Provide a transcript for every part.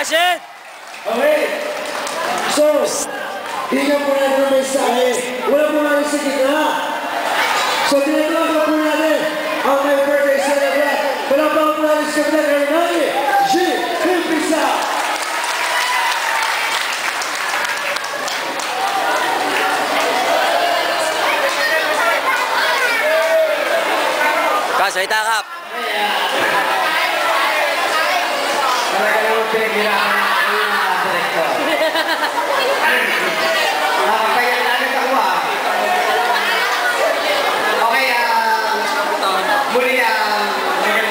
President! Okay. So, tingnan po natin ang mensahe. Wala po natin sa gitna. So, tinatawag po natin ang my birthday celebrant. Palapakan po natin sa gitna ng natin. G. Pisa. Salita ka. Talaga naman pinaghirapan ang direktor. Nakakaya natin ako Okay, muli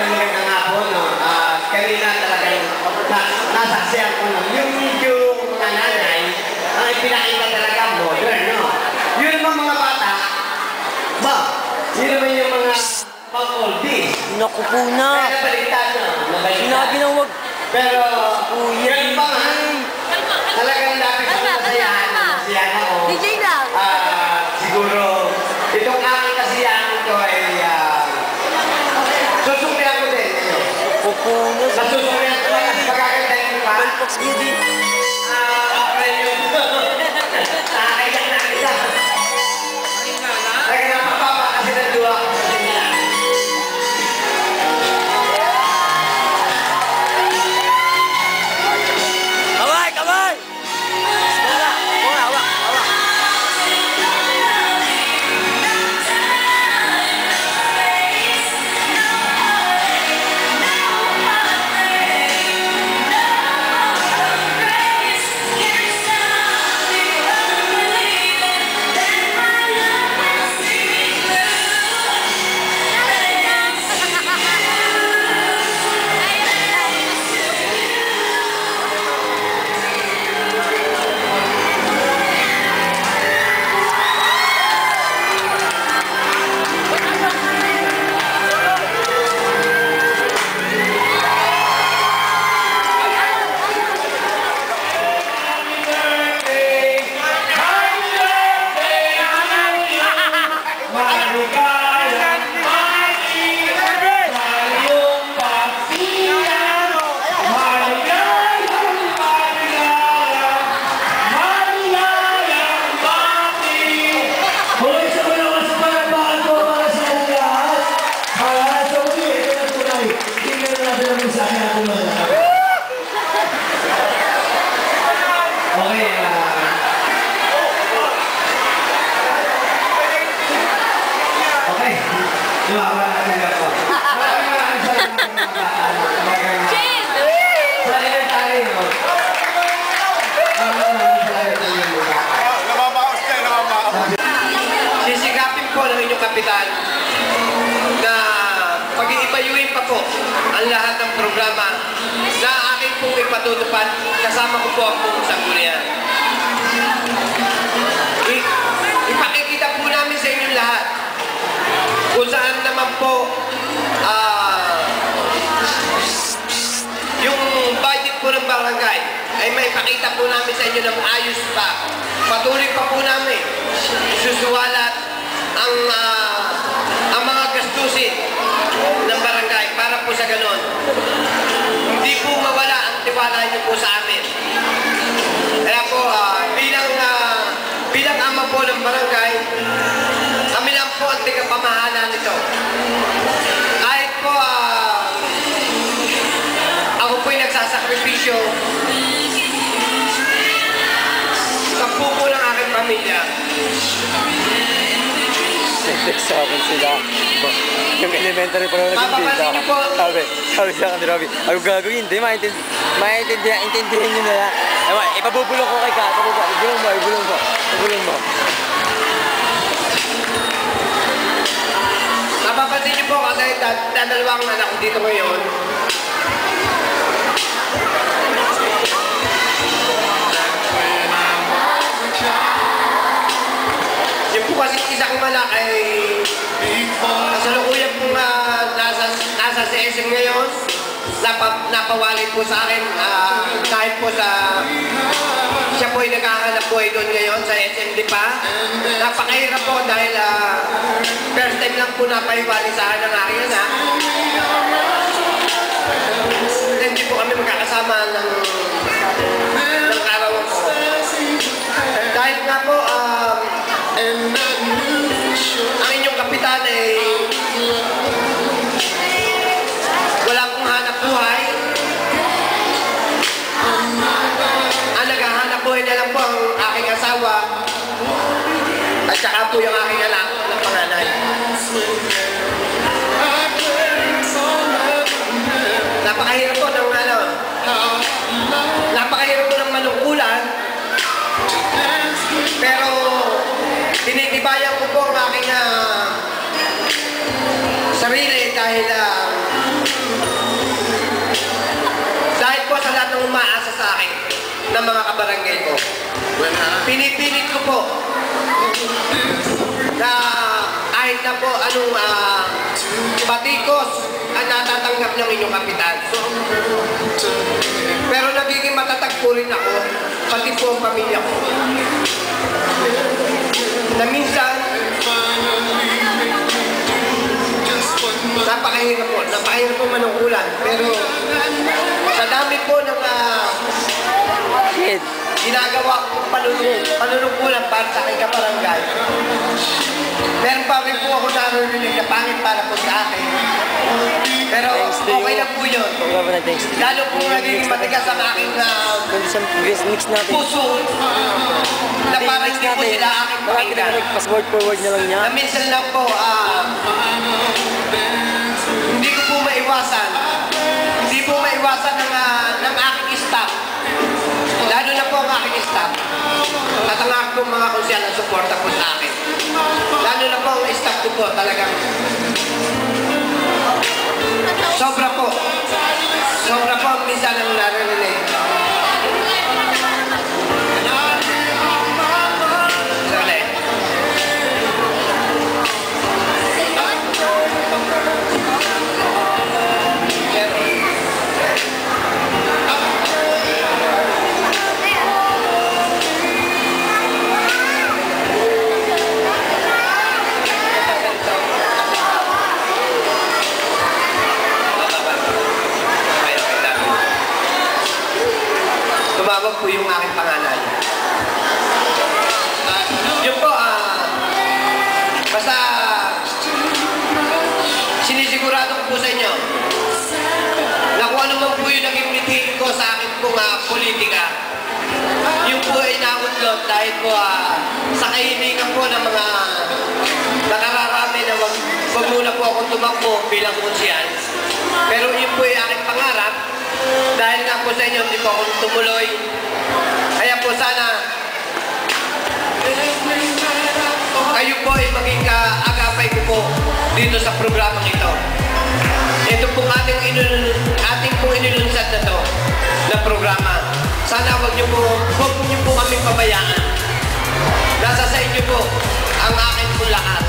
magandang hapon. Kanina talagang nasaksiyan ko lang. Yung medyo mga nanay, ang ipinakita talaga modern, no? Yun naman mga bata, ba? Yun naman yung mga pang-oldies. Naku po na. Kaya baliktad na. Sinabi na huwag. Pero, ganun pa nga. Talagang lapit sa kasiyahan. Kasiyahan ako. DJ lang. Siguro, itong aking kasiyahan ko ay susuklihan ko din. Naku po na. Nasusuklihan ko kasi magkakita yung pa. Balpox beauty. April yun. Nakakaiyak na kita. Talagang napapapa kasi nanduwa ko sa sinila. Sisigapin po ng inyong kapitan na pag-iipayuin pa po ang lahat ng programa na aking pong ipatutupad kasama ko po ang pong sanggunian. Ipakikita po namin sa inyong lahat kung saan naman po yung budget po ng barangay ay may pakita po namin sa inyo ng ayos pa. Patuloy pa po namin susuwalat ang mga gastusin ng barangay para po sa ganon. Hindi po mawala ang tiwala niyo po sa amin. Kaya po, bilang ama po ng barangay, kami lang po ang tigapamahala nito. Kahit po, ako po'y nagsasakripisyo sa pupo ng aking pamilya. Sa akin sila. Yung elementary pa naman nagpinta. Sabi sa akin ni Robby, ako gagawin, hindi, intindihin nyo na lang. Ipabubulong ko kay Ka, ibulong mo. Napapansin niyo po kasi dalawang anak ko dito ngayon. Yung po kasi isa kong anak ay kasalukuyan po nasa CSM ngayon. Napawalay po sa akin kahit po siya po ay naghahanap buhay doon ngayon sa SMD pa. Napakahirap po dahil first time lang po napaiwalay sa akin ng aking anak. Hindi po kami magkakasama ng aking sarili dahil po sa lahat ng umaasa sa akin ng mga kabarangay ko. Pinipilit ko po na kahit na po anong batikos ang natatanggap ng inyong kapitan. Pero nagiging matatag po rin ako, pati po ang pamilya ko. Na minsan, napakahirap po manungkulan. Pero sa dami po ng ginagawa ko panunungkulan para sa aking kabarangay, meron pa rin po ako narinig na pangit para po sa akin. Pero okay na po yun. Lalo po nagiging matigas ang aking puso na parang hindi po sila aking pakinggan. Password forward na lang niya. Na minsan lang po, hindi ko po maiwasan. Hindi po maiwasan ng aking staff. Lalo na po ang aking staff. At ang aking mga konsyal na suporta po sa akin. Lalo na po ang staff ko po talagang sobra po. Sobra po minsan ang naririnig. Tumawag po yung aking pangalan. Yun po, basta sinisigurado ko po sa inyo na kung ano man po yung naging mitigil ko sa akin pong politika, yung po ay naudlot dahil po sa kahilingan po ng mga nakararami na wag muna po akong tumakbo bilang konsyal. Pero yun po ay aking pangarap. Dahil nga po sa inyo, hindi po ako tumuloy. Kaya po sana kayo po ay maging kaagapay ko po dito sa programang ito. Ito po ating pong inilunsad na to na programa. Sana wag niyo po kami pabayaan. Nasa sa inyo po ang akin po lahat.